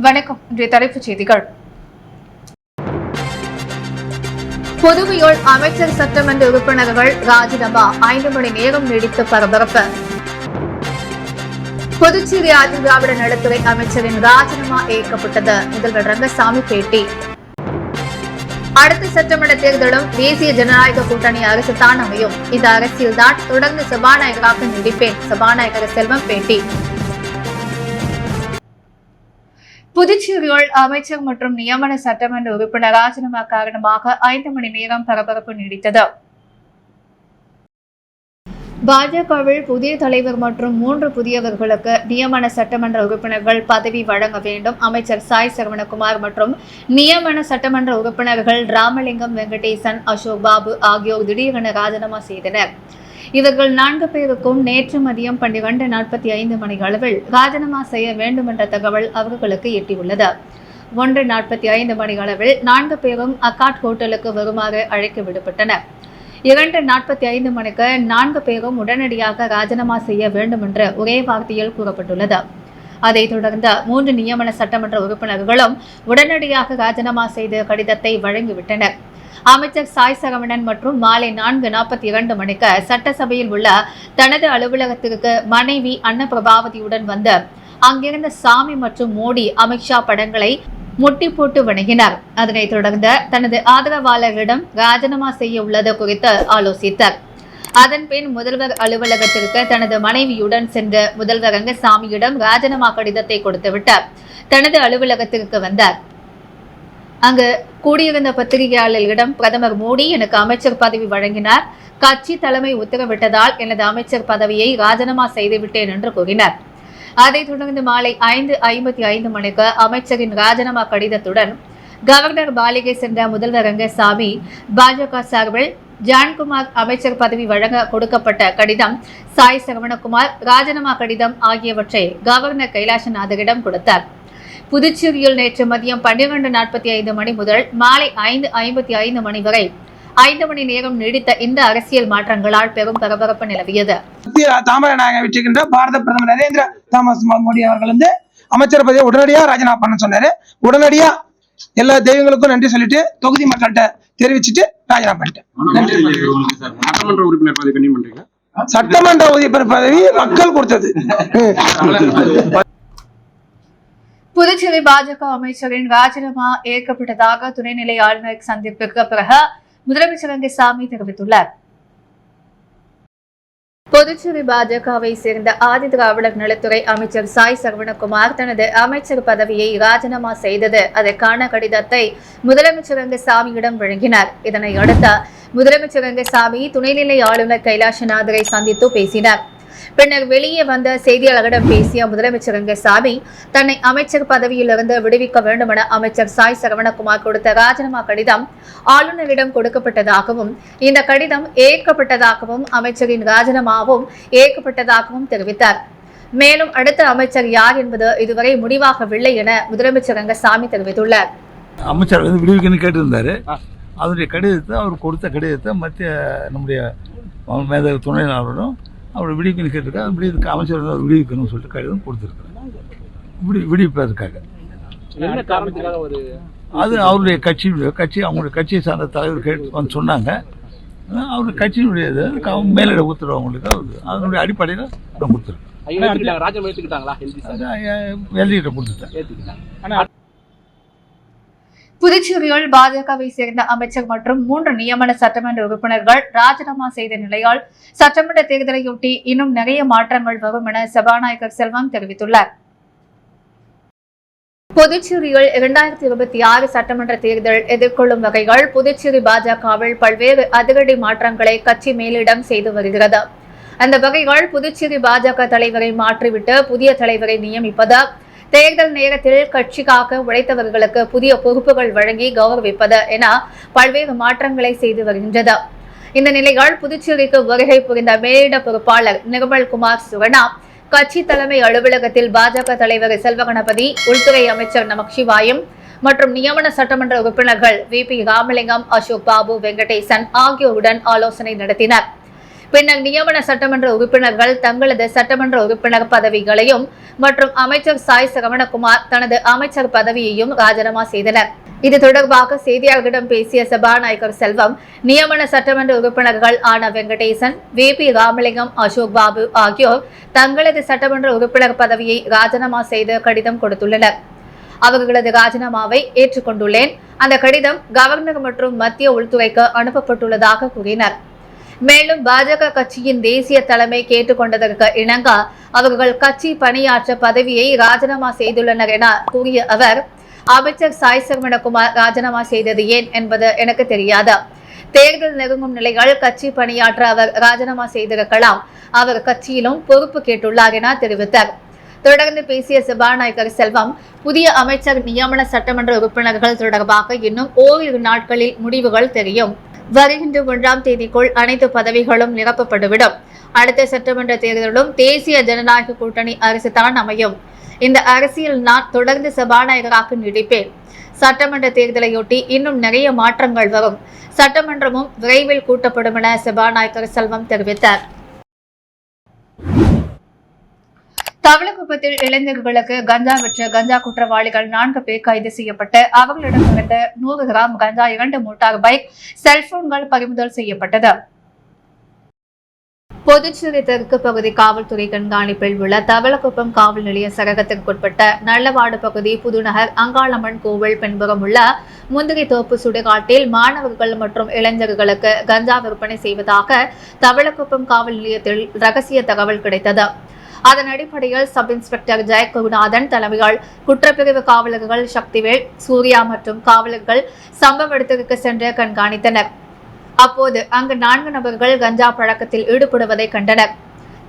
வணக்கம். இன்றைய தலைப்புச் செய்திகள். புதுவையில் அமைச்சர் சட்டமன்ற உறுப்பினர்கள் ராஜினாமா 5 மணி நேரம் நீடித்த பரபரப்பு. புதுச்சேரி ஆதி திராவிட நலத்துறை அமைச்சரின் ராஜினாமா ஏற்கப்பட்டது. முதல்வர் ரங்கசாமி பேட்டி. அடுத்த சட்டமன்ற தேர்தலும் தேசிய ஜனநாயக கூட்டணி அரசு தான் அமையும். இந்த அரசியல்தான் தொடர்ந்து சபாநாயகராக நீடிப்பேன். சபாநாயகர் செல்வம் பேட்டி. புதுச்சேரியில் அமைச்சர் மற்றும் நியமன சட்டமன்ற உறுப்பினர் ராஜினாமா காரணமாக 5 மணி நேரம் பரபரப்பு நீடித்தது. பாஜகவில் புதிய தலைவர் மற்றும் 3 புதியவர்களுக்கு நியமன சட்டமன்ற உறுப்பினர்கள் பதவி வழங்க வேண்டும். அமைச்சர் சாய் சரவணகுமார் மற்றும் நியமன சட்டமன்ற உறுப்பினர்கள் ராமலிங்கம், வெங்கடேசன், அசோக் பாபு ஆகியோர் திடீரென ராஜினாமா செய்தனர். இவர்கள் 4 பேருக்கும் நேற்று மதியம் 12:45 மணி அளவில் ராஜினாமா செய்ய வேண்டும் என்ற தகவல் அவர்களுக்கு எட்டியுள்ளது. 1:45 மணி அளவில் 4 பேரும் அக்காட் ஹோட்டலுக்கு வருமாறு அழைக்க விடப்பட்டனர். 2:45 மணிக்கு 4 பேரும் உடனடியாக ராஜினாமா செய்ய வேண்டும் என்று ஒரே வார்த்தையில் கூறப்பட்டுள்ளது. அதைத் தொடர்ந்து 3 நியமன சட்டமன்ற உறுப்பினர்களும் உடனடியாக ராஜினாமா செய்து கடிதத்தை வழங்கிவிட்டனர். அமைச்சர் சாய் சரவணன் மற்றும் மாலை 4:42 மணிக்கு சட்டசபையில் உள்ள தனது அலுவலகத்திற்கு மனைவி அன்னபிரபாவதியுடன் வந்து அங்கிருந்த சாமி மற்றும் மோடி, அமித்ஷா படங்களை முட்டி போட்டு வணங்கினார். அதனைத் தொடர்ந்து தனது ஆதரவாளர்களிடம் ராஜினாமா செய்ய உள்ளது குறித்து ஆலோசித்தார். அதன்பின் முதல்வர் அலுவலகத்திற்கு தனது மனைவியுடன் சென்று முதல்வர் ரங்கசாமியிடம் ராஜினாமா கடிதத்தை கொடுத்துவிட்டார். தனது அலுவலகத்திற்கு வந்தார். அங்கு கூடியிருந்த பத்திரிகையாளர்களிடம் பிரதமர் மோடி எனக்கு அமைச்சர் பதவி வழங்கினார். கட்சி தலைமை உத்தரவிட்டதால் எனது அமைச்சர் பதவியை ராஜினாமா செய்துவிட்டேன் என்று கூறினார். அதைத் தொடர்ந்து மாலை 5:55 மணிக்கு அமைச்சரின் ராஜினாமா கடிதத்துடன் கவர்னர் மாளிகை சென்ற முதல்வர் ரங்கசாமி பாஜக சார்பில் ஜான்குமார் அமைச்சர் பதவி வழங்க கொடுக்கப்பட்ட கடிதம், சாய் சரவணகுமார் ராஜினாமா கடிதம் ஆகியவற்றை கவர்னர் கைலாசநாதரிடம் கொடுத்தார். புதுச்சேரியில் நேற்று மதியம் 12:45 மணி முதல் மாலை 5:55 மணி வரை 5 மணி நேரம் நீடித்த இந்த அரசியல் மாற்றங்களால் பெரும் பரபரப்பு நிலவியது. தாமரநாயகம் வெற்றிக்கின்ற பாரத பிரதமர் நரேந்திர தாமஸ் மோடி அவர்கள் அமைச்சர் பதவியை உடனடியா ராஜினாமா பண்ண சொன்னாரு. உடனடியா எல்லா தெய்வங்களுக்கும் நன்றி சொல்லிட்டு தொகுதி மக்கள்கிட்ட தெரிவிச்சுட்டு ராஜினாமா பண்ணிட்டேன். சட்டமன்ற உறுப்பினர் பதவி மக்கள் கொடுத்தது. புதுச்சேரி பாஜக அமைச்சரின் ராஜினாமா ஏற்கப்பட்டதாக துணைநிலை ஆளுநர் சந்திப்பிற்கு பிறகு முதலமைச்சர் ரங்கசாமி தெரிவித்துள்ளார். புதுச்சேரி பாஜகவை சேர்ந்த ஆதி திராவிடர் நலத்துறை அமைச்சர் சாய் சரவணகுமார் தனது அமைச்சர் பதவியை ராஜினாமா செய்தது. அதற்கான கடிதத்தை முதலமைச்சர் ரங்கசாமியிடம் வழங்கினார். இதனை அடுத்து முதலமைச்சர் ரங்கசாமி துணைநிலை ஆளுநர் கைலாசநாதரை சந்தித்து பேசினார். பின்னர் வெளியே வந்த செய்தியாளர்களிடம் பேசிய முதலமைச்சர் ரங்கசாமி தன்னை அமைச்சர் பதவியிலிருந்து விடுவிக்க வேண்டும் என அமைச்சர் சாய் சரவணகுமார் கொடுத்த ராஜினாமா கடிதம் ஆளுநரிடம் கொடுக்கப்பட்டதாகவும் இந்த கடிதம் ஏற்கப்பட்டதாகவும் அமைச்சரின் ராஜினாமாவும் ஏற்கப்பட்டதாகவும் தெரிவித்தார். மேலும் அடுத்த அமைச்சர் யார் என்பது இதுவரை முடிவாகவில்லை என முதலமைச்சர் ரங்கசாமி தெரிவித்துள்ளார். அமைச்சர் விடுவிக்கன்னு கேட்டிருந்தாரு. அவருடைய கடிதத்தை அவர் கொடுத்த கடிதத்தை மத்திய நம்முடைய மேதகு துணையாளரும் அவர் விடுவிக்கணும் கேட்டிருக்காரு. விடுவிக்க அமைச்சர் விடுவிக்கணும்னு சொல்லிட்டு கடிதம் கொடுத்துருக்காரு விடுவிப்பதற்காக. அது அவருடைய கட்சி அவங்களுடைய கட்சியை சார்ந்த தலைவர் கேட்டு வந்து சொன்னாங்க. அவருடைய கட்சியினுடைய மேலிட உத்தரவு அவங்களுக்கு அதனுடைய அடிப்படையில் கொடுத்துருக்கேன். எழுதிக்கிட்ட கொடுத்துட்டேன். புதுச்சேரியில் பாஜகவை சேர்ந்த அமைச்சர் மற்றும் 3 நியமன சட்டமன்ற உறுப்பினர்கள் ராஜினாமா செய்த நிலையால் சட்டமன்ற தேர்தலையொட்டி இன்னும் நிறைய மாற்றங்கள் வரும் என சபாநாயகர் செல்வம் தெரிவித்துள்ளார். புதுச்சேரியில் 2026 சட்டமன்ற தேர்தல் எதிர்கொள்ளும் வகைகள் புதுச்சேரி பாஜகவில் பல்வேறு அதிரடி மாற்றங்களை கட்சி மேலிடம் செய்து வருகிறது. அந்த வகைகள் புதுச்சேரி பாஜக தலைவரை மாற்றிவிட்டு புதிய தலைவரை நியமிப்பது, தேர்தல் நேரத்தில் கட்சிக்காக உழைத்தவர்களுக்கு புதிய பொறுப்புகள் வழங்கி கௌரவிப்பது என பல்வேறு மாற்றங்களை செய்து வருகின்றது. இந்த நிலையால் புதுச்சேரிக்கு வருகை புரிந்த மேலிட பொறுப்பாளர் நிர்மல்குமார் சுவர்ணா கட்சி தலைமை அலுவலகத்தில் பாஜக தலைவர் செல்வகணபதி, உள்துறை அமைச்சர் நமச்சிவாயம் மற்றும் நியமன சட்டமன்ற உறுப்பினர்கள் VP ராமலிங்கம், அசோக் பாபு, வெங்கடேசன் ஆகியோருடன் ஆலோசனை நடத்தினர். பின்னர் நியமன சட்டமன்ற உறுப்பினர்கள் தங்களது சட்டமன்ற உறுப்பினர் பதவிகளையும் மற்றும் அமைச்சர் சாய் சரவணகுமார் தனது அமைச்சர் பதவியையும் ராஜினாமா செய்தனர். இது தொடர்பாக செய்தியாளர்களிடம் பேசிய சபாநாயகர் செல்வம், நியமன சட்டமன்ற உறுப்பினர்கள் ஆன வெங்கடேசன், VP ராமலிங்கம், அசோக் பாபு ஆகியோர் தங்களது சட்டமன்ற உறுப்பினர் பதவியை ராஜினாமா செய்து கடிதம் கொடுத்துள்ளனர். அவர்களது ராஜினாமாவை ஏற்றுக்கொண்டுள்ளேன். அந்த கடிதம் கவர்னர் மற்றும் மத்திய உள்துறைக்கு அனுப்பப்பட்டுள்ளதாக கூறினர். மேலும் பாஜக கட்சியின் தேசிய தலைமை கேட்டுக்கொண்டதற்கு இணங்க அவர்கள் கட்சி பணியாற்ற பதவியை ராஜினாமா செய்துள்ளனர் என கூறிய அவர், அமைச்சர் சாய் சரவணகுமார் ராஜினாமா செய்தது ஏன் என்பது எனக்கு தெரியாது. தேர்தல் நெருங்கும் நிலைகள் கட்சி பணியாற்ற அவர் ராஜினாமா செய்திருக்கலாம். அவர் கட்சியிலும் பொறுப்பு கேட்டுள்ளார் என தெரிவித்தார். தொடர்ந்து பேசிய சபாநாயகர் செல்வம், புதிய அமைச்சர் நியமன சட்டமன்ற உறுப்பினர்கள் தொடர்பாக இன்னும் ஓரிரு நாட்களில் முடிவுகள் தெரியும். வருகின்ற 1ஆம் தேதிக்குள் அனைத்து பதவிகளும் நிரப்பப்பட்டுவிடும். அடுத்த சட்டமன்ற தேர்தலும் தேசிய ஜனநாயக கூட்டணி அரசு தான் அமையும். இந்த அரசியல் நான் தொடர்ந்து சபாநாயகராக நீடிப்பேன். சட்டமன்ற தேர்தலையொட்டி இன்னும் நிறைய மாற்றங்கள் வரும். சட்டமன்றமும் விரைவில் கூட்டப்படும் என சபாநாயகர் செல்வம் தெரிவித்தார். தவளக்குப்பத்தில் இளைஞர்களுக்கு கஞ்சா விற்ற கஞ்சா குற்றவாளிகள் 4 பேர் கைது செய்யப்பட்டு அவர்களிடமிருந்து 100 கிராம் கஞ்சா, 2 மோட்டார் பைக், செல்போன்கள் பறிமுதல் செய்யப்பட்டது. புதுச்சேரி தெற்கு பகுதி காவல்துறை கண்காணிப்பில் உள்ள தவளக்குப்பம் காவல் நிலைய சரகத்திற்குட்பட்ட நல்லவாடு பகுதி புதுநகர் அங்காளம்மன் கோவில் பின்புறம் உள்ள முந்திரி தோப்பு சுடுகாட்டில் மாணவர்கள் மற்றும் இளைஞர்களுக்கு கஞ்சா விற்பனை செய்வதாக தவளக்குப்பம் காவல் நிலையத்தில் ரகசிய தகவல் கிடைத்தது. அதன் அடிப்படையில் சப் இன்ஸ்பெக்டர் ஜெயகுருநாதன் தலைமையில் குற்றப்பிரிவு காவலர்கள் சக்திவேல், சூர்யா மற்றும் காவலர்கள் சம்பவ இடத்திற்கு சென்று கண்காணித்தனர். அப்போது அங்கு 4 நபர்கள் கஞ்சா பழக்கத்தில் ஈடுபடுவதை கண்டனர்.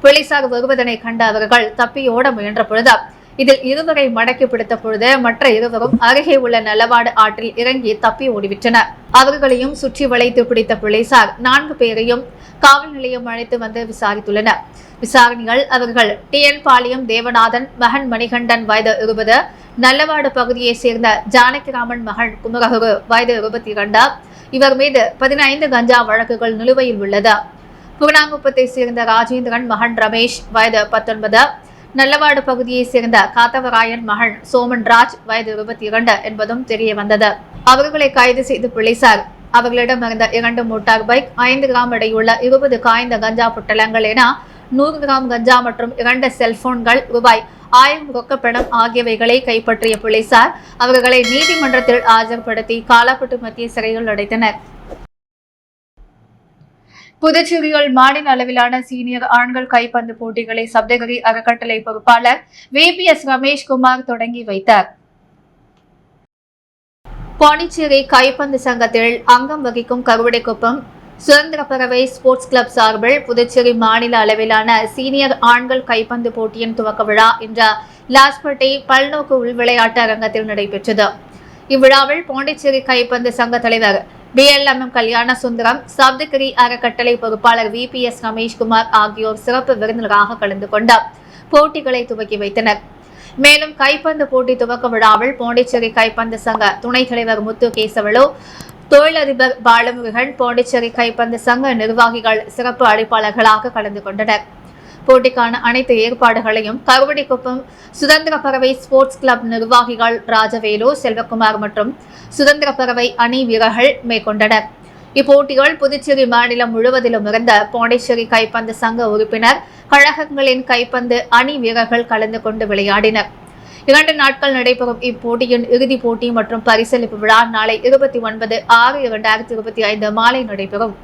போலீசார் வருவதனை கண்ட அவர்கள் தப்பியோட முயன்ற பொழுது இதில் 2 மடக்கி பிடித்த பொழுது மற்ற 2 அருகே உள்ள நல்லவாடு ஆற்றில் இறங்கி தப்பி ஓடிவிட்டனர். அவர்களையும் சுற்றி வளைத்து பிடித்த போலீசார் 4 பேரையும் காவல் நிலையம் அழைத்து வந்து விசாரித்துள்ளனர். விசாரணைகள் அவர்கள் TN பாளையம் தேவநாதன் மகன் மணிகண்டன் வயது 20, நல்லவாடு பகுதியை சேர்ந்த ஜானகிராமன் மகன் குமரகுரு வயது 22. இவர் மீது 15 கஞ்சா வழக்குகள் நிலுவையில் உள்ளது. புகனாங்குப்பத்தை சேர்ந்த ராஜேந்திரன் மகன் ரமேஷ் வயது 19, நல்லவாடு பகுதியை சேர்ந்த காத்தவராயன் மகன் சோமன்ராஜ் வயது 22 என்பதும் தெரிய வந்தது. அவர்களை கைது செய்த போலீசார் அவர்களிடமிருந்த 2 மோட்டார் பைக், 5 கிராம் எடையுள்ள 20 காய்ந்த கஞ்சா பொட்டலங்கள் என 100 கிராம் கஞ்சா மற்றும் 2 செல்போன்கள், ரூபாய் 1000 ரொக்கப்பணம் ஆகியவைகளை கைப்பற்றிய போலீசார் அவர்களை நீதிமன்றத்தில் ஆஜர்படுத்தி காலாப்பட்டு மத்திய சிறையில் அடைத்தனர். புதுச்சேரியில் மாநில அளவிலான சீனியர் ஆண்கள் கைப்பந்து போட்டிகளை சப்தகிரி அறக்கட்டளை பொறுப்பாளர் VPS ரமேஷ்குமார் தொடங்கி வைத்தார். பாண்டிச்சேரி கைப்பந்து சங்கத்தில் அங்கம் வகிக்கும் கருவடைக்குப்பம் சுதந்திர பறவை ஸ்போர்ட்ஸ் கிளப் சார்பில் புதுச்சேரி மாநில அளவிலான சீனியர் ஆண்கள் கைப்பந்து போட்டியின் துவக்க விழா இன்று லாஸ்பேட்டை பல்நோக்கு உள் விளையாட்டு அரங்கத்தில் நடைபெற்றது. இவ்விழாவில் பாண்டிச்சேரி கைப்பந்து சங்க தலைவர் BLM கல்யாண சுந்தரம், சப்தகிரி அறக்கட்டளை பொறுப்பாளர் VPS ரமேஷ்குமார் ஆகியோர் சிறப்பு விருந்தினராக கலந்து கொண்டு போட்டிகளை துவக்கி வைத்தனர். மேலும் கைப்பந்து போட்டி துவக்க விழாவில் பாண்டிச்சேரி கைப்பந்து சங்க துணைத் தலைவர் முத்து கேசவலு, தொழிலதிபர் பாலமுருகன், பாண்டிச்சேரி கைப்பந்து சங்க நிர்வாகிகள் சிறப்பு அழைப்பாளர்களாக கலந்து கொண்டனர். போட்டிக்கான அனைத்து ஏற்பாடுகளையும் கருவடிக்குப்பம் சுதந்திர பறவை ஸ்போர்ட்ஸ் கிளப் நிர்வாகிகள் ராஜவேலு, செல்வகுமார் மற்றும் சுதந்திர பறவை அணி வீரர்கள் மேற்கொண்டனர். இப்போட்டிகள் புதுச்சேரி மாநிலம் முழுவதிலும் இருந்த பாண்டிச்சேரி கைப்பந்து சங்க உறுப்பினர் கழகங்களின் கைப்பந்து அணி வீரர்கள் கலந்து கொண்டு விளையாடினர். 2 நாட்கள் நடைபெறும் இப்போட்டியின் இறுதிப் போட்டி மற்றும் பரிசளிப்பு விழா நாளை 29/6/2025 மாலை நடைபெறும்.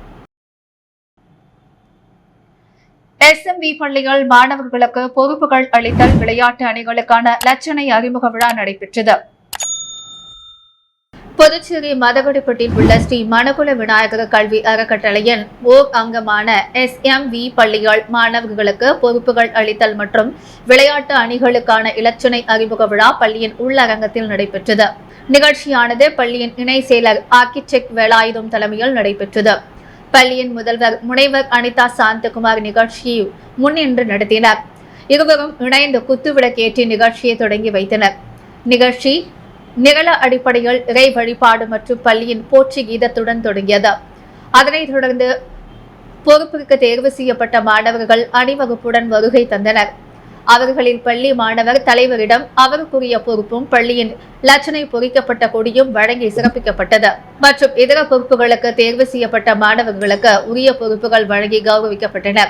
SMV பள்ளிகள் மாணவர்களுக்கு பொறுப்புகள் அளித்தல் விளையாட்டு அணிகளுக்கான லட்சணை அறிமுக விழா நடைபெற்றது. புதுச்சேரி மதகடிப்பட்டில் உள்ள ஸ்ரீ மணக்குல விநாயகர் கல்வி அறக்கட்டளையின் ஓர் அங்கமான SMV பள்ளிகள் மாணவர்களுக்கு பொறுப்புகள் அளித்தல் மற்றும் விளையாட்டு அணிகளுக்கான இலச்சினை அறிமுக விழா பள்ளியின் உள்ளரங்கத்தில் நடைபெற்றது. நிகழ்ச்சியானது பள்ளியின் இணை செயலர் ஆர்கிடெக்ட் வேலாயுதம் தலைமையில் நடைபெற்றது. பள்ளியின் முதல்வர் முனைவர் அனிதா சாந்தகுமார் நிகழ்ச்சியை முன்னின்று நடத்தினார். இருவரும் இணைந்து குத்துவிளக்கேற்றி நிகழ்ச்சியை தொடங்கி வைத்தனர். நிகழ்ச்சி நிகழ அடிப்படையில் இறை வழிபாடு மற்றும் பள்ளியின் போற்றி கீதத்துடன் தொடங்கியது. அதனைத் தொடர்ந்து பொறுப்பிற்கு தேர்வு செய்யப்பட்ட மாணவர்கள் அணிவகுப்புடன் வருகை தந்தனர். அவர்களின் பள்ளி மாணவர் தலைவரிடம் அவருக்குரிய பொறுப்பும் பள்ளியின் லட்சணை பொறிக்கப்பட்ட கொடியும் வழங்கி சிறப்பிக்கப்பட்டது. மற்றும் இதர பொறுப்புகளுக்கு தேர்வு செய்யப்பட்ட மாணவர்களுக்கு உரிய பொறுப்புகள் வழங்கி கௌரவிக்கப்பட்டன.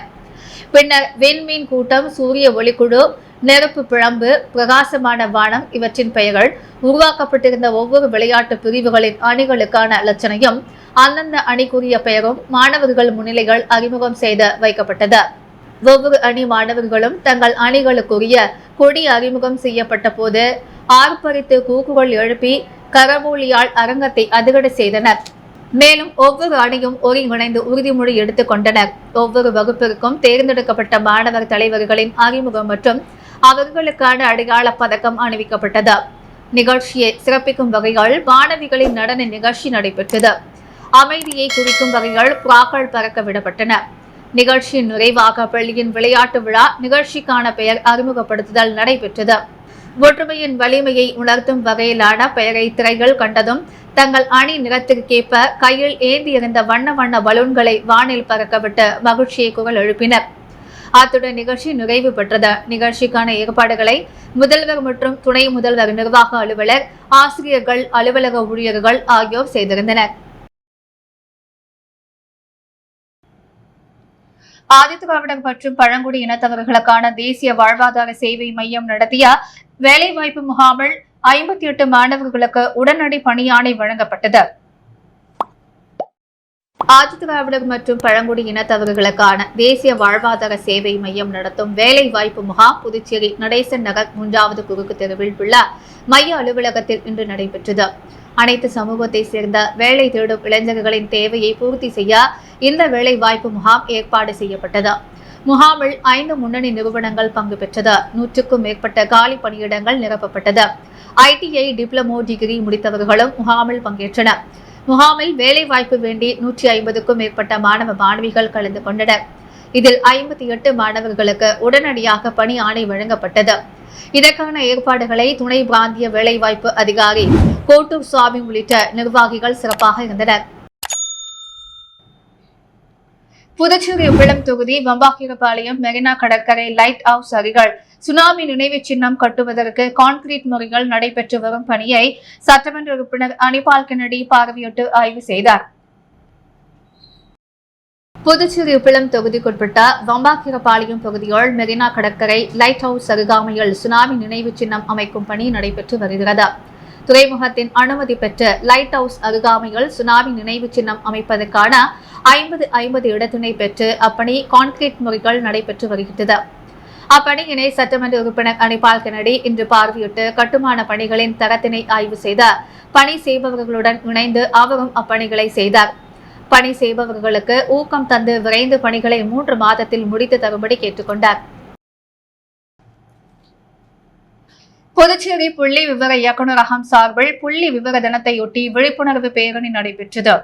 பின்னர் விண்மீன் கூட்டம், சூரிய ஒளிக்குழு, நெருப்பு பிழம்பு, பிரகாசமான வானம் இவற்றின் பெயர்கள், உருவாக்கப்பட்டிருந்த ஒவ்வொரு விளையாட்டு பிரிவுகளின் அணிகளுக்கான லட்சணையும் அந்தந்த அணிக்குரிய பெயரும் மாணவர்கள் முன்னிலைகள் அறிமுகம் செய்து வைக்கப்பட்டது. ஒவ்வொரு அணி மாணவர்களும் தங்கள் அணிகளுக்குரிய கொடி அறிமுகம் செய்யப்பட்ட போது ஆர்ப்பரித்து கூக்குகள் எழுப்பி கரவொலியால் அரங்கத்தை அதிரட செய்தனர். மேலும் ஒவ்வொரு அணியும் ஒருங்கிணைந்து உறுதிமொழி எடுத்துக் கொண்டனர். ஒவ்வொரு வகுப்பிற்கும் தேர்ந்தெடுக்கப்பட்ட மாணவர் தலைவர்களின் அறிமுகம் மற்றும் அவர்களுக்கான அடையாள பதக்கம் அணிவிக்கப்பட்டது. நிகழ்ச்சியை சிறப்பிக்கும் வகையில் மாணவிகளின் நடன நிகழ்ச்சி நடைபெற்றது. அமைதியை குறிக்கும் வகையில் புறாக்கள் பறக்க விடப்பட்டன. நிகழ்ச்சியின் நிறைவாக பள்ளியின் விளையாட்டு விழா நிகழ்ச்சிக்கான பெயர் அறிமுகப்படுத்துதல் நடைபெற்றது. ஒற்றுமையின் வலிமையை உணர்த்தும் வகையிலான பெயரை திரைகள் கண்டதும் தங்கள் அணி நிறத்திற்கேற்ப கையில் ஏந்தியிருந்த வண்ண வண்ண பலூன்களை வானில் பறக்கவிட்டு மகிழ்ச்சியை குரல் எழுப்பினர். அத்துடன் நிகழ்ச்சி நிறைவு பெற்றது. நிகழ்ச்சிக்கான ஏற்பாடுகளை முதல்வர் மற்றும் துணை முதல்வர், நிர்வாக அலுவலர், ஆசிரியர்கள், அலுவலக ஊழியர்கள் ஆகியோர் செய்திருந்தனர். ஆதிதிராவிடர் மற்றும் பழங்குடி இனத்தவர்களுக்கான தேசிய வாழ்வாதார சேவை மையம் நடத்திய வேலைவாய்ப்பு முகாமில் 58 மாணவர்களுக்கு உடனடி பணியாணை வழங்கப்பட்டது. ஆதிதிராவிடர் மற்றும் பழங்குடி இனத்தவர்களுக்கான தேசிய வாழ்வாதார சேவை மையம் நடத்தும் வேலை வாய்ப்பு முகாம் புதுச்சேரி நடேசன் நகர் 3வது குறுக்கு தெருவில் உள்ள மைய அலுவலகத்தில் இன்று நடைபெற்றது. அனைத்து சமூகத்தை சேர்ந்த வேலை தேடும் இளைஞர்களின் தேவையை பூர்த்தி செய்ய இந்த வேலை வாய்ப்பு முகாம் ஏற்பாடு செய்யப்பட்டது. முகாமில் 5 முன்னணி நிறுவனங்கள் பங்கு பெற்றது. 100க்கும் மேற்பட்ட காலி பணியிடங்கள் நிரப்பப்பட்டது. ITI டிப்ளமோ டிகிரி முடித்தவர்களும் முகாமில் பங்கேற்றனர். முகாமில் வேலை வாய்ப்பு வேண்டி 150க்கும் மேற்பட்ட மாணவ மாணவிகள் கலந்து கொண்டனர். இதில் 58 மாணவர்களுக்கு உடனடியாக பணி ஆணை வழங்கப்பட்டது. இதற்கான ஏற்பாடுகளை துணை பிராந்திய வேலைவாய்ப்பு அதிகாரி கோட்டூர் சுவாமி உள்ளிட்ட நிர்வாகிகள் சிறப்பாக இருந்தனர். புதுச்சேரி விளம் தொகுதி வம்பாக்கீரபாளையம் மெரினா கடற்கரை லைட் ஹவுஸ் அருகில் சுனாமி நினைவு சின்னம் கட்டுவதற்கு கான்கிரீட் முறைகள் நடைபெற்று வரும் பணியை சட்டமன்ற உறுப்பினர் அனிபால் கென்னடி பார்வையிட்டு ஆய்வு செய்தார். புதுச்சேரி விளம் தொகுதிக்குட்பட்ட வம்பாக்கீரபாளையம் பகுதியில் மெரினா கடற்கரை லைட் ஹவுஸ் அருகாமையில் சுனாமி நினைவு சின்னம் அமைக்கும் பணி நடைபெற்று வருகிறது. துறைமுகத்தின் அனுமதி பெற்ற லைட் ஹவுஸ் அருகாமையில் சுனாமி நினைவு சின்னம் அமைப்பதற்கான 50 இடத்தினை பெற்று அப்பணி கான்கிரீட் முறைகள் நடைபெற்று வருகிறது. அப்பணியினை சட்டமன்ற உறுப்பினர் அனிபால் கென்னடி இன்று பார்வையிட்டு கட்டுமான பணிகளின் தரத்தினை ஆய்வு செய்தார். பணி செய்பவர்களுடன் இணைந்து அவரும் அப்பணிகளை செய்தார். பணி செய்பவர்களுக்கு ஊக்கம் தந்து விரைந்து பணிகளை 3 மாதத்தில் முடித்து தரும்படி கேட்டுக்கொண்டார். புதுச்சேரி புள்ளி விவர இயக்குநரகம் சார்பில் புள்ளி விவர தினத்தையொட்டி விழிப்புணர்வு பேரணி நடைபெற்றது.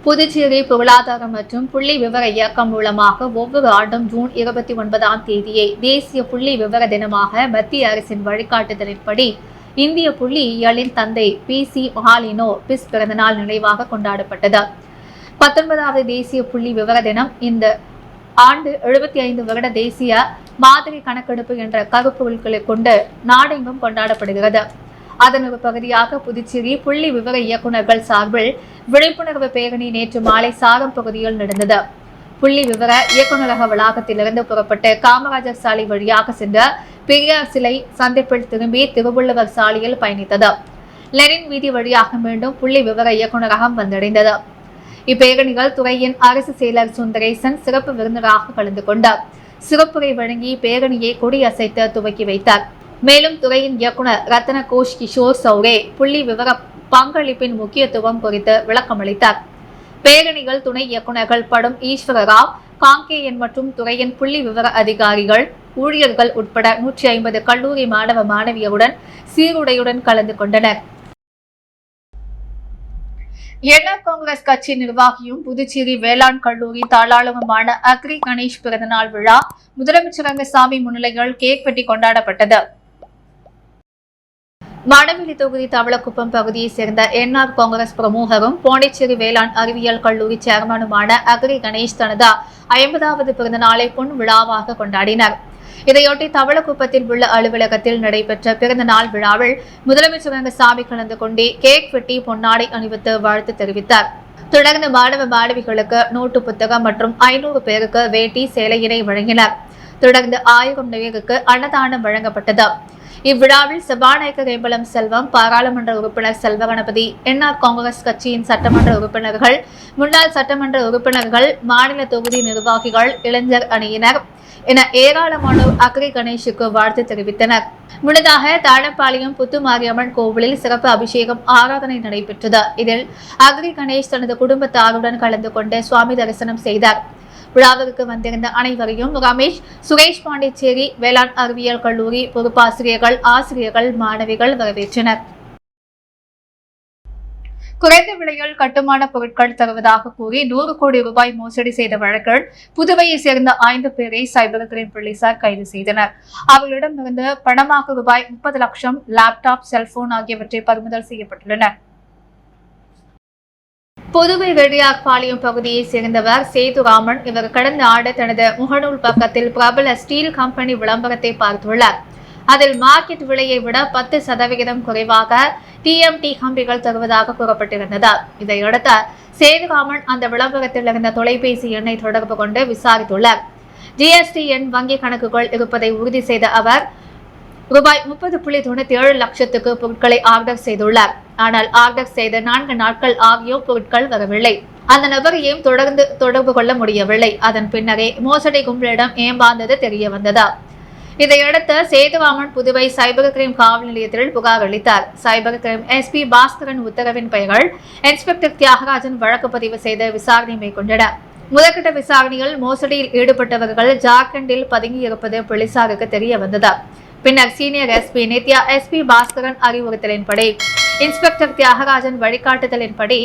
புதுச்சேரி பொருளாதாரம் மற்றும் புள்ளி விவர இயக்கம் மூலமாக ஒவ்வொரு ஆண்டும் ஜூன் 29ஆம் தேதியை தேசிய புள்ளி விவர தினமாக மத்திய அரசின் வழிகாட்டுதலின்படி இந்திய புள்ளியியலின் தந்தை PC மஹாலினோ பிஸ் பிறந்தநாள் நினைவாக கொண்டாடப்பட்டது. 19வது தேசிய புள்ளி விவர தினம் இந்த ஆண்டு 75 வருட தேசிய மாதிரி கணக்கெடுப்பு என்ற கருப்பொருள்களை கொண்டு நாடெங்கும் கொண்டாடப்படுகிறது. அதன் ஒரு பகுதியாக புதுச்சேரி புள்ளி விவர இயக்குநர்கள் சார்பில் விழிப்புணர்வு பேரணி நேற்று மாலை சாரம் பகுதியில் நடந்தது. புள்ளி விவர இயக்குநரக வளாகத்திலிருந்து புறப்பட்டு காமராஜர் சாலை வழியாக சென்ற பெரியார் சிலை சந்திப்பில் திரும்பி திருவள்ளுவர் சாலையில் பயணித்தது. லெனின் வீதி வழியாக மீண்டும் புள்ளி விவர இயக்குநரகம் வந்தடைந்தது. இப்பேரணிகள் துறையின் அரசு செயலர் சுந்தரேசன் சிறப்பு விருந்தினராக கலந்து கொண்டார். சிறப்புரை வழங்கி பேரணியை கொடியசைத்து துவக்கி வைத்தார். மேலும் துறையின் இயக்குநர் ரத்ன கோஷ் கிஷோர் சௌரே புள்ளி விவர பங்களிப்பின் முக்கியத்துவம் குறித்து விளக்கமளித்தார். பேரணிகள் துணை இயக்குநர்கள் படும் ஈஸ்வர ராவ், காங்கேயன் மற்றும் துறையின் புள்ளி விவர அதிகாரிகள், ஊழியர்கள் உட்பட 150 கல்லூரி மாணவ மாணவியருடன் சீருடையுடன் கலந்து கொண்டனர். என்ஆர் காங்கிரஸ் கட்சி நிர்வாகியும் புதுச்சேரி வேளாண் கல்லூரி தாளாளருமான அக்ரி கணேஷ் பிறந்தநாள் விழா முதலமைச்சர் ரங்கசாமி முன்னிலையில் கேக் வெட்டி கொண்டாடப்பட்டது. வடவெளி தொகுதி தவளக்குப்பம் பகுதியைச் சேர்ந்த என்ஆர் காங்கிரஸ் பிரமுகரும் பாண்டிச்சேரி வேளாண் அறிவியல் கல்லூரி சேர்மனுமான அக்ரி கணேஷ் தனது 50வது பிறந்த நாளை பொன் விழாவாக கொண்டாடினார். இதையொட்டி தவளக்குப்பத்தில் உள்ள அலுவலகத்தில் நடைபெற்ற பிறந்த நாள் விழாவில் முதலமைச்சர் ரங்கசாமி கலந்து கொண்டு கேக் வெட்டி பொன்னாடை அணிவித்து வாழ்த்து தெரிவித்தார். தொடர்ந்து மாணவ மாணவிகளுக்கு நோட்டு புத்தகம் மற்றும் 500 பேருக்கு வேட்டி சேலையினை வழங்கினார். தொடர்ந்து 1000 பேருக்கு அன்னதானம் வழங்கப்பட்டது. இவ்விழாவில் சபாநாயகர் ஏம்பலம் செல்வம், பாராளுமன்ற உறுப்பினர் செல்வ கணபதி, என்ஆர் காங்கிரஸ் கட்சியின் சட்டமன்ற உறுப்பினர்கள், முன்னாள் சட்டமன்ற உறுப்பினர்கள், மாநில தொகுதி நிர்வாகிகள், இளைஞர் அணியினர் என ஏராளமானோர் அக்ரி கணேஷுக்கு வாழ்த்து தெரிவித்தனர். முன்னதாக தாழப்பாளையம் புத்துமாரியம்மன் கோவிலில் சிறப்பு அபிஷேகம் ஆராதனை நடைபெற்றது. இதில் அக்ரி கணேஷ் தனது குடும்பத்தாருடன் கலந்து கொண்டு சுவாமி தரிசனம் செய்தார். விழாவிற்கு வந்திருந்த அனைவரையும் ரமேஷ், சுரேஷ் பாண்டிச்சேரி வேளாண் அறிவியல் கல்லூரி பொறுப்பாசிரியர்கள், ஆசிரியர்கள், மாணவிகள் வரவேற்றனர். குறைந்த விலையில் கட்டுமான பொருட்கள் தருவதாக கூறி 100 கோடி ரூபாய் மோசடி செய்த வழக்கில் புதுவையை சேர்ந்த 5 பேரை சைபர் கிரைம் போலீசார் கைது செய்தனர். அவர்களிடமிருந்து பணமாக ரூபாய் 30 லட்சம், லேப்டாப், செல்போன் ஆகியவற்றை பறிமுதல் செய்யப்பட்டுள்ளன. புதுவை வெள்ளியார்பாளையம் பகுதியை சேர்ந்தவர் சேதுராமன். இவர் கடந்த ஆண்டு தனது முகநூல் பக்கத்தில் பிரபல ஸ்டீல் கம்பெனி விளம்பரத்தை பார்த்துள்ளார். அதில் மார்க்கெட் விலையை விட 10% குறைவாக டிஎம்டி கம்பிகள் தருவதாக கூறப்பட்டிருந்தது. இதையடுத்து சேதுராமன் அந்த விளம்பரத்தில் இருந்த தொலைபேசி எண்ணை தொடர்பு கொண்டு விசாரித்துள்ளார். ஜிஎஸ்டி எண், வங்கி கணக்குகள் இருப்பதை உறுதி செய்த அவர் ரூபாய் 30.97 லட்சத்துக்கு பொருட்களை ஆர்டர் செய்துள்ளார். ஆனால் ஆர்டர் செய்த 4 நாட்கள் ஆகியும் பொருட்கள் வரவில்லை. அந்த நபரையும் தொடர்பு கொள்ள முடியவில்லை. அதன் பின்னரே மோசடி கும்பலிடம் ஏமாந்தது தெரிய வந்தது. இதையடுத்து சேதுராமன் புதுவை சைபர் கிரைம் காவல் நிலையத்தில் புகார் அளித்தார். சைபர் கிரைம் எஸ்பி பாஸ்கரன் உத்தரவின் பெயர்கள் இன்ஸ்பெக்டர் தியாகராஜன் வழக்கு பதிவு செய்து விசாரணை மேற்கொண்டனர். முதற்கட்ட விசாரணையில் மோசடியில் ஈடுபட்டவர்கள் ஜார்க்கண்டில் பதுங்கியிருப்பது போலீசாருக்கு தெரிய வந்தது. பின்னர் senior SP Nithya, SP Bhaskaran அறிவுறுத்தலின்படி, இன்ஸ்பெக்டர் தியாகராஜன் வழிகாட்டுதலின்படி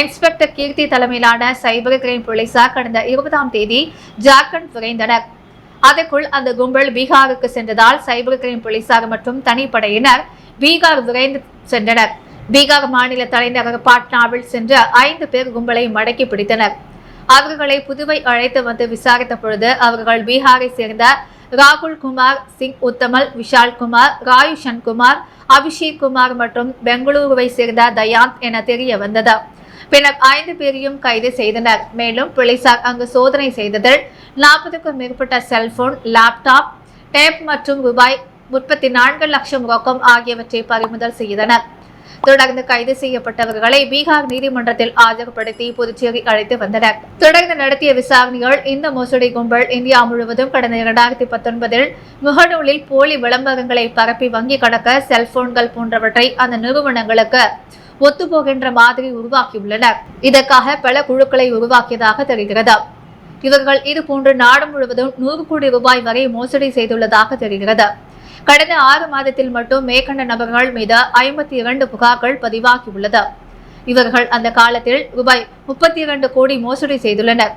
இன்ஸ்பெக்டர் கீர்த்தி தலைமையிலான சைபர் கிரைம் போலீசார் கடந்த 20ஆம் தேதி ஜார்க்கண்ட் விரைந்தனர். அதற்குள் அந்த கும்பல் பீகாருக்கு சென்றதால் சைபர் கிரைம் போலீசார் மற்றும் தனிப்படையினர் பீகார் விரைந்து சென்றனர். பீகார் மாநில தலைநகர் பாட்னாவில் சென்ற 5 பேர் கும்பலை மடக்கி பிடித்தனர். அவர்களை புதுவை அழைத்து வந்து விசாரித்த பொழுது அவர்கள் பீகாரை சேர்ந்த ராகுல் குமார் சிங், உத்தமல், விஷால் குமார், ராயு சன்குமார், அபிஷேக் குமார் மற்றும் பெங்களூருவை சேர்ந்த தயாந்த் என தெரிய வந்தது. பின்னர் 5 பேரையும் கைது செய்தனர். மேலும் போலீசார் அங்கு சோதனை செய்ததில் 40க்கும் மேற்பட்ட செல்போன், லேப்டாப், டேப் மற்றும் ரூபாய் 34 லட்சம் ரொக்கம் ஆகியவற்றை பறிமுதல் செய்தனர். தொடர்ந்து கைது செய்யப்பட்டவர்களை பீகார் நீதிமன்றத்தில் ஆஜர்படுத்தி புதுச்சேரி அழைத்து வந்தனர். தொடர்ந்து நடத்திய விசாரணைகள் இந்த மோசடி கும்பல் இந்தியா முழுவதும் கடந்த 2019 முகநூலில் போலி விளம்பரங்களை பரப்பி வங்கி கணக்கு, செல்போன்கள் போன்றவற்றை அந்த நிறுவனங்களுக்கு ஒத்துப்போகின்ற மாதிரி உருவாக்கியுள்ளனர். இதற்காக பல குழுக்களை உருவாக்கியதாக தெரிகிறது. இவர்கள் இதுபோன்று நாடு முழுவதும் 100 கோடி ரூபாய் வரை மோசடி செய்துள்ளதாக தெரிகிறது. கடந்த 6 மாதத்தில் மட்டும் மேற்கண்ட நபர்கள் மீது 52 புகார்கள் பதிவாகியுள்ளது. இவர்கள் அந்த காலத்தில் ரூபாய் 32 கோடி மோசடி செய்துள்ளனர்.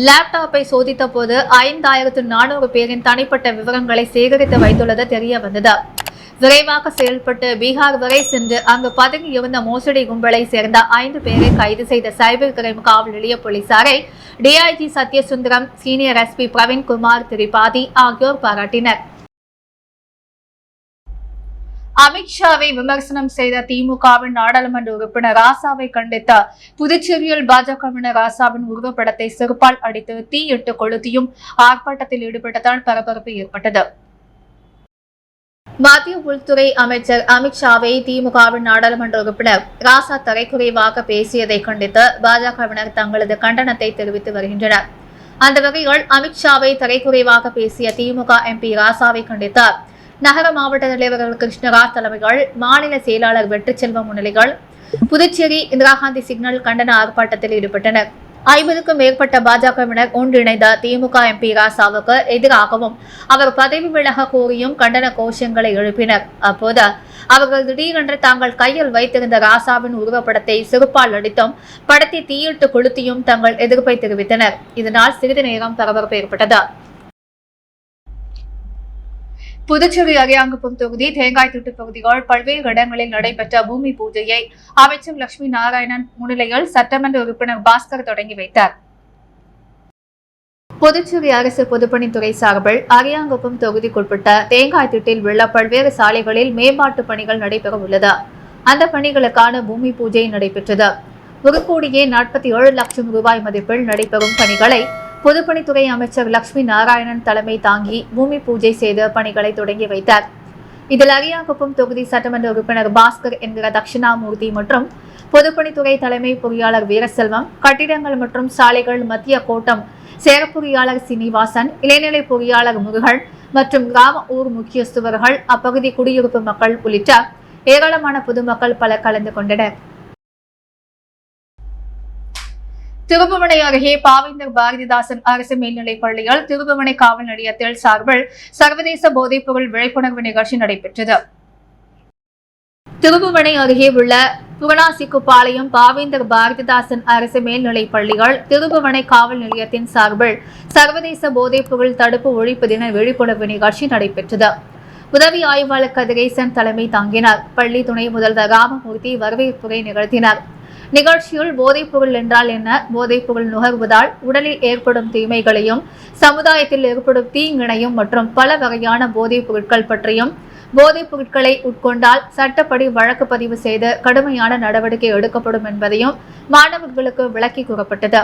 லேப்டாப்பை சோதித்த போது 5400 பேரின் தனிப்பட்ட விவரங்களை சேகரித்து வைத்துள்ளது தெரிய வந்தது. விரைவாக செயல்பட்டு பீகார் வரை சென்று அங்கு பதுங்கி இருந்த மோசடி கும்பலை சேர்ந்த 5 பேரை கைது செய்த சைபர் கிரைம் காவல் நிலைய போலீசாரை DIG Sathyasundaram, senior SP Praveenkumar Tripathi ஆகியோர் பாராட்டினர். அமித்ஷாவை விமர்சனம் செய்த திமுகவின் நாடாளுமன்ற உறுப்பினர் ராசாவை கண்டித்த புதுச்சேரியில் பாஜகவினர் ராசாவின் உருவப்படத்தை செருப்பால் அடித்து தீயிட்டு கொளுத்தியும் ஆர்ப்பாட்டத்தில் ஈடுபட்டதால் பரபரப்பு ஏற்பட்டது. மத்திய உள்துறை அமைச்சர் அமித்ஷாவை திமுகவின் நாடாளுமன்ற உறுப்பினர் ராசா தரைக்குறைவாக பேசியதை கண்டித்து பாஜகவினர் தங்களது கண்டனத்தை தெரிவித்து வருகின்றனர். அந்த வகையில் அமித்ஷாவை தரைக்குறைவாக பேசிய திமுக எம்பி ராசாவை கண்டித்தார். நகர மாவட்ட தலைவர்கள் கிருஷ்ணராஜ் தலைமைகள், மாநில செயலாளர் வெற்றிச்செல்வம் முன்னிலைகள் புதுச்சேரி இந்திரா காந்தி சிக்னல் கண்டன ஆர்ப்பாட்டத்தில் ஈடுபட்டனர். 50க்கும் மேற்பட்ட பாஜகவினர் ஒன்றிணைந்த திமுக எம்பி ராசாவுக்கு எதிராகவும் அவர் பதவி விலக கோரியும் கண்டன கோஷங்களை எழுப்பினர். அப்போது அவர்கள் திடீரென்று தாங்கள் கையில் வைத்திருந்த ராசாவின் உருவப்படத்தை செருப்பால் அடித்தும் படத்தை தீயிட்டு கொளுத்தியும் தங்கள் எதிர்ப்பை தெரிவித்தனர். இதனால் சிறிது நேரம் பரபரப்பு ஏற்பட்டது. புதுச்சேரி அரியாங்குப்பம் தொகுதி தேங்காய்த்திட்டு பகுதிகள் பல்வேறு இடங்களில் நடைபெற்ற பூமி பூஜையை அமைச்சர் லட்சுமி நாராயணன் முன்னிலையில் சட்டமன்ற உறுப்பினர் பாஸ்கர் தொடங்கி வைத்தார். புதுச்சேரி அரசு பொதுப்பணித்துறை சார்பில் அரியாங்குப்பம் தொகுதிக்குட்பட்ட தேங்காய்த்திட்டில் உள்ள பல்வேறு சாலைகளில் மேம்பாட்டு பணிகள் நடைபெற உள்ளது. அந்த பணிகளுக்கான பூமி பூஜை நடைபெற்றது. 1,47 லட்சம் ரூபாய் மதிப்பில் நடைபெறும் பணிகளை பொதுப்பணித்துறை அமைச்சர் லட்சுமி நாராயணன் தலைமை தாங்கி பூமி பூஜை செய்து பணிகளை தொடங்கி வைத்தார். இதில் அரியாங்குப்பம் தொகுதி சட்டமன்ற உறுப்பினர் பாஸ்கர் என்கிற தட்சிணாமூர்த்தி மற்றும் பொதுப்பணித்துறை தலைமை பொறியாளர் வீரசெல்வம், கட்டிடங்கள் மற்றும் சாலைகள் மத்திய கோட்டம் செயற்பொறியாளர் சீனிவாசன், இளைநிலை பொறியாளர் முருகன் மற்றும் கிராம ஊர் முக்கியஸ்தவர்கள், அப்பகுதி குடியிருப்பு மக்கள் உள்ளிட்ட ஏராளமான பொதுமக்கள் பலர் கலந்து கொண்டனர். திருபுவனை அருகே பாவேந்தர் பாரதிதாசன் அரசு மேல்நிலைப் பள்ளியில் திருபுவனை காவல் நிலையத்தில் சார்பில் சர்வதேச போதைப்பொருள் விழிப்புணர்வு நிகழ்ச்சி நடைபெற்றது. திருபுவனை அருகே உள்ள புகனாசிக்குப்பாளையம் பாவேந்தர் பாரதிதாசன் அரசு மேல்நிலைப் பள்ளிகள் திருபுவனை காவல் நிலையத்தின் சார்பில் சர்வதேச போதைப்பொருள் தடுப்பு ஒழிப்பு தின விழிப்புணர்வு நிகழ்ச்சி நடைபெற்றது. உதவி ஆய்வாளர் கதிரேசன் தலைமை தாங்கினார். பள்ளி துணை முதல்வர் ராமமூர்த்தி வரவேற்புரை நிகழ்த்தினார். நிகழ்ச்சியில் போதைப்பொருள் என்றால் என்ன, போதைப்பொருள் நுகர்வதால் உடலில் ஏற்படும் தீமைகளையும் சமுதாயத்தில் ஏற்படும் தீங்கினையும் மற்றும் பல வகையான போதைப் பொருட்கள் பற்றியும், போதைப் பொருட்களை உட்கொண்டால் சட்டப்படி வழக்கு பதிவு செய்து கடுமையான நடவடிக்கை எடுக்கப்படும் என்பதையும் மாணவர்களுக்கு விளக்கி கூறப்பட்டது.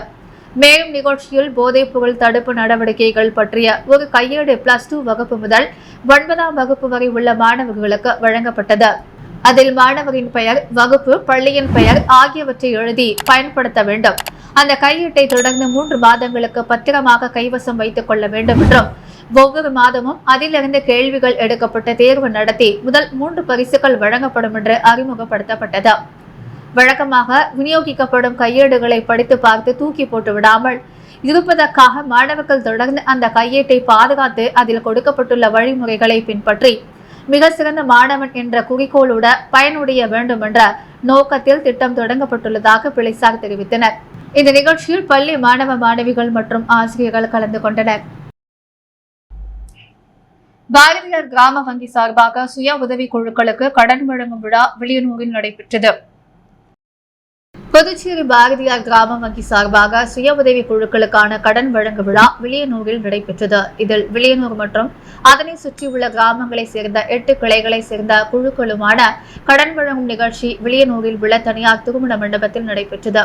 மேலும் நிகழ்ச்சியில் போதைப் பொருள் தடுப்பு நடவடிக்கைகள் பற்றிய ஒரு கையேடு +2 வகுப்பு முதல் 9ஆம் வகுப்பு வரை உள்ள மாணவர்களுக்கு வழங்கப்பட்டது. அதில் மாணவரின் பெயர், வகுப்பு, பள்ளியின் பெயர் ஆகியவற்றை எழுதி பயன்படுத்த வேண்டும். அந்த கையீட்டை தொடர்ந்து 3 மாதங்களுக்கு பத்திரமாக கைவசம் வைத்துக் கொள்ள வேண்டும் என்றும், ஒவ்வொரு மாதமும் அதிலிருந்து கேள்விகள் எடுக்கப்பட்டு தேர்வு நடத்தி முதல் 3 பரிசுகள் வழங்கப்படும் என்று அறிமுகப்படுத்தப்பட்டது. வழக்கமாக விநியோகிக்கப்படும் கையேடுகளை படித்து பார்த்து தூக்கி போட்டு விடாமல் இருப்பதற்காக மாணவர்கள் தொடர்ந்து அந்த கையேட்டை பாதுகாத்து அதில் கொடுக்கப்பட்டுள்ள வழிமுறைகளை பின்பற்றி மிக சிறந்த மாணவன் என்ற குறிக்கோளோட பயனுடைய வேண்டும் என்ற நோக்கத்தில் திட்டம் தொடங்கப்பட்டுள்ளதாக போலீசார் தெரிவித்தனர். இந்த நிகழ்ச்சியில் பள்ளி மாணவ மாணவிகள் மற்றும் ஆசிரியர்கள் கலந்து கொண்டனர். பாரதியார் கிராம வங்கி சார்பாக சுய உதவி குழுக்களுக்கு கடன் வழங்கும் விழா வில்லியனூரில் நடைபெற்றது. புதுச்சேரி பாரதியார் கிராம வங்கி சார்பாக சுய உதவி குழுக்களுக்கான கடன் வழங்கும் விழா வில்லியனூரில் நடைபெற்றது. இதில் வில்லியனூர் மற்றும் அதனை சுற்றியுள்ள கிராமங்களை சேர்ந்த 8 கிளைகளை சேர்ந்த குழுக்களுமான கடன் வழங்கும் நிகழ்ச்சி வில்லியனூரில் உள்ள தனியார் திருமண மண்டபத்தில் நடைபெற்றது.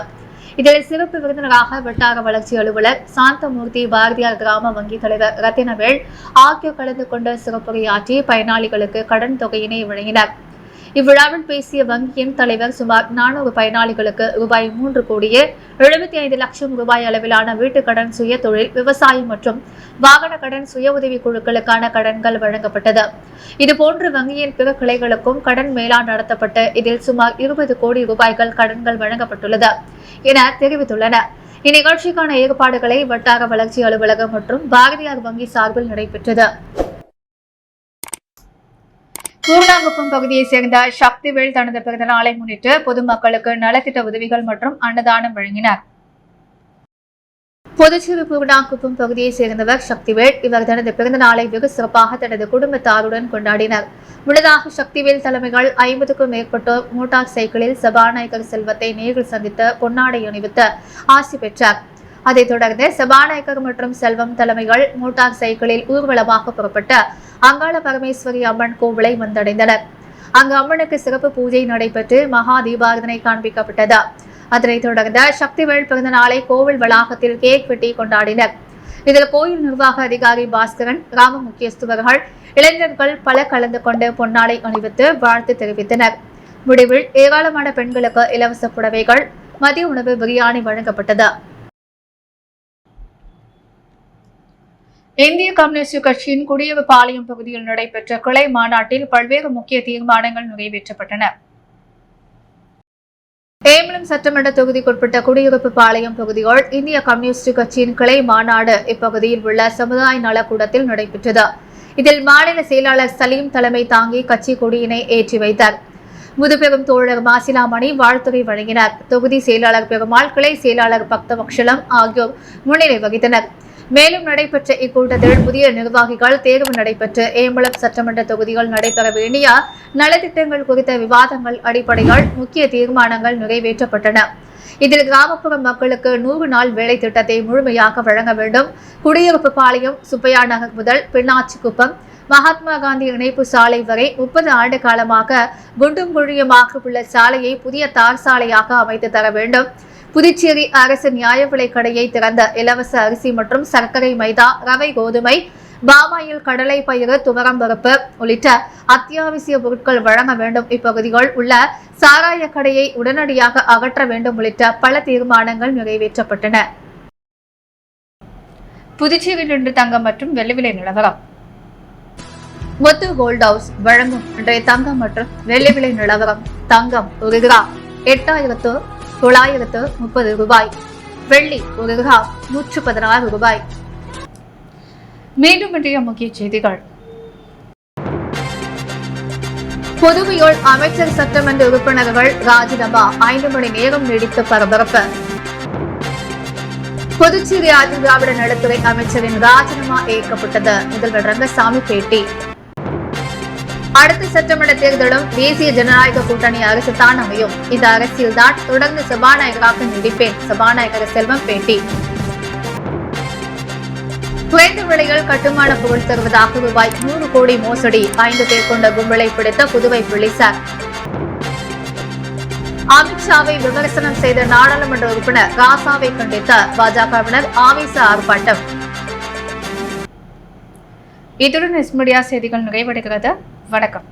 இதில் சிறப்பு விருந்தினராக வட்டார வளர்ச்சி அலுவலர் சாந்தமூர்த்தி, பாரதியார் கிராம வங்கி தலைவர் ரத்தினவேல் ஆகியோர் கலந்து கொண்டு சிறப்புரையாற்றி பயனாளிகளுக்கு கடன் தொகையினை வழங்கினர். இவ்விழாவில் பேசிய வங்கியின் தலைவர் சுமார் 400 பயனாளிகளுக்கு ரூபாய் 3,75 லட்சம் ரூபாய் அளவிலான வீட்டுக்கடன், சுய தொழில், விவசாயம் மற்றும் வாகன கடன், சுய உதவி குழுக்களுக்கான கடன்கள் வழங்கப்பட்டது. இதுபோன்று வங்கியின் பிற கிளைகளுக்கும் கடன் மேலாண் நடத்தப்பட்டு இதில் சுமார் 20 கோடி ரூபாய்கள் கடன்கள் வழங்கப்பட்டுள்ளது என தெரிவித்துள்ளனர். இந்நிகழ்ச்சிக்கான ஏற்பாடுகளை வட்டார வளர்ச்சி அலுவலகம் மற்றும் பாரதியார் வங்கி சார்பில் நடைபெற்றது. பூர்ணாங்குப்பம் பகுதியைச் சேர்ந்த சக்திவேல் தனது பிறந்த நாளை முன்னிட்டு பொதுமக்களுக்கு நலத்திட்ட உதவிகள் மற்றும் அன்னதானம் வழங்கினார். புதுச்சேரி பூர்ணாங்குப்பம் பகுதியைச் சேர்ந்தவர் சக்திவேல். இவர் தனது பிறந்த நாளை வெகு சிறப்பாக தனது குடும்பத்தாருடன் கொண்டாடினார். முன்னதாக சக்திவேல் தலைமைகள் 50க்கும் மேற்பட்டோர் மோட்டார் சைக்கிளில் சபாநாயகர் செல்வத்தை நேரில் சந்தித்து பொன்னாடை அணிவித்து ஆசி பெற்றார். அதைத் தொடர்ந்து சபாநாயகர் மற்றும் செல்வம் தலைமைகள் மோட்டார் சைக்கிளில் ஊர்வலமாக புறப்பட்டு அங்காள பரமேஸ்வரி அம்மன் கோவிலை வந்தடைந்தனர். அங்கு அம்மனுக்கு சிறப்பு பூஜை நடைபெற்று மகா தீபாரதனை காண்பிக்கப்பட்டது. அதனைத் தொடர்ந்து சக்திவேல் பிறந்த நாளை கோவில் வளாகத்தில் கேக் வெட்டி கொண்டாடினர். இதில் கோயில் நிர்வாக அதிகாரி பாஸ்கரன், கிராம முக்கியஸ்தவர்கள், இளைஞர்கள் பலர் கலந்து கொண்டு பொன்னாடை அணிவித்து வாழ்த்து தெரிவித்தனர். முடிவில் ஏராளமான பெண்களுக்கு இலவச புடவைகள், மதிய உணவு, பிரியாணி வழங்கப்பட்டது. இந்திய கம்யூனிஸ்ட் கட்சியின் குடியிருப்பாளையம் பகுதியில் நடைபெற்ற கிளை மாநாட்டில் பல்வேறு முக்கிய தீர்மானங்கள் நிறைவேற்றப்பட்டன. ஏம்பலம் சட்டமன்ற தொகுதிக்குட்பட்ட குடியிருப்புப்பாளையம் பகுதியில் இந்திய கம்யூனிஸ்ட் கட்சியின் கிளை மாநாடு இப்பகுதியில் உள்ள சமுதாய நலக்கூடத்தில் நடைபெற்றது. இதில் மாநில செயலாளர் சலீம் தலைமை தாங்கி கட்சி கொடியினை ஏற்றி வைத்தார். முதுபெரும் தோழர் மாசிலாமணி வாழ்த்துரை வழங்கினார். தொகுதி செயலாளர் பெருமாள், கிளை செயலாளர் பக்தவக்ஷலம் ஆகியோர் முன்னிலை வகித்தனர். மேலும் நடைபெற்ற இக்கூட்டத்தில் புதிய நிர்வாகிகள் தேர்வு நடைபெற்று ஏம்பலம் சட்டமன்ற தொகுதிகள் நடைபெற வேண்டிய நலத்திட்டங்கள் குறித்த விவாதங்கள் அடிப்படையில் முக்கிய தீர்மானங்கள் நிறைவேற்றப்பட்டன. இதில் கிராமப்புற மக்களுக்கு 100 நாள் வேலை திட்டத்தை முழுமையாக வழங்க வேண்டும். குடியிருப்பு பாளையம் சுப்பையா நகர் முதல் பின்னாச்சிக்குப்பம் மகாத்மா காந்தி இணைப்பு சாலை வரை 30 ஆண்டு காலமாக குண்டும் குழியுமாக உள்ள சாலையை புதிய தார் சாலையாக அமைத்து தர வேண்டும். புதுச்சேரி அரசு நியாய விலைக் கடையை திறந்த இலவச அரிசி மற்றும் சர்க்கரை, மைதா, ரவை, கோதுமை, பாமாயில், கடலை பயிறு, துவரம் பருப்பு உள்ளிட்ட அத்தியாவசிய பொருட்கள் வழங்க வேண்டும். இப்பகுதிகள் உள்ள சாராய கடையை உடனடியாக அகற்ற வேண்டும் உள்ளிட்ட பல தீர்மானங்கள் நிறைவேற்றப்பட்டன. புதுச்சேரியில் இன்று தங்கம் மற்றும் வெள்ளி விலை நிலவரம். முத்து கோல்ட் ஹவுஸ் வழங்கும் இன்றைய தங்கம் மற்றும் வெள்ளி விலை நிலவரம். தங்கம் 1 கிராம் 8,930 ரூபாய். வெள்ளி 1 கிராம் 116 ரூபாய். மீண்டும் இன்றைய முக்கிய செய்திகள். புதுவையில் அமைச்சர் சட்டமன்ற உறுப்பினர்கள் ராஜினாமா 5 மணி நேரம் நீடித்த பரபரப்பு. புதுச்சேரி ஆதி திராவிட நலத்துறை அமைச்சரின் ராஜினாமா ஏற்கப்பட்டது. முதல்வர் ரங்கசாமி பேட்டி. அடுத்த சட்டமன்ற தேர்தலும் தேசிய ஜனநாயக கூட்டணி அரசு தான் அமையும். இந்த அரசியல் தான் தொடர்ந்து சபாநாயகராக நீடிப்பேன். சபாநாயகர் செல்வம் பேட்டி. குறைந்த விலையில் கட்டுமான பொருள் தருவதாக ரூபாய் 100 கோடி மோசடி. 5 பேர் கொண்ட கும்பலை பிடித்த புதுவை போலீசார். அமித்ஷாவை விமர்சனம் செய்த நாடாளுமன்ற உறுப்பினர் ராசாவை கண்டித்த பாஜகவினர் ஆவேச ஆர்ப்பாட்டம். இத்துடன் எஸ் மீடியா செய்திகள் நிறைவடைகிறது. வணக்கம்.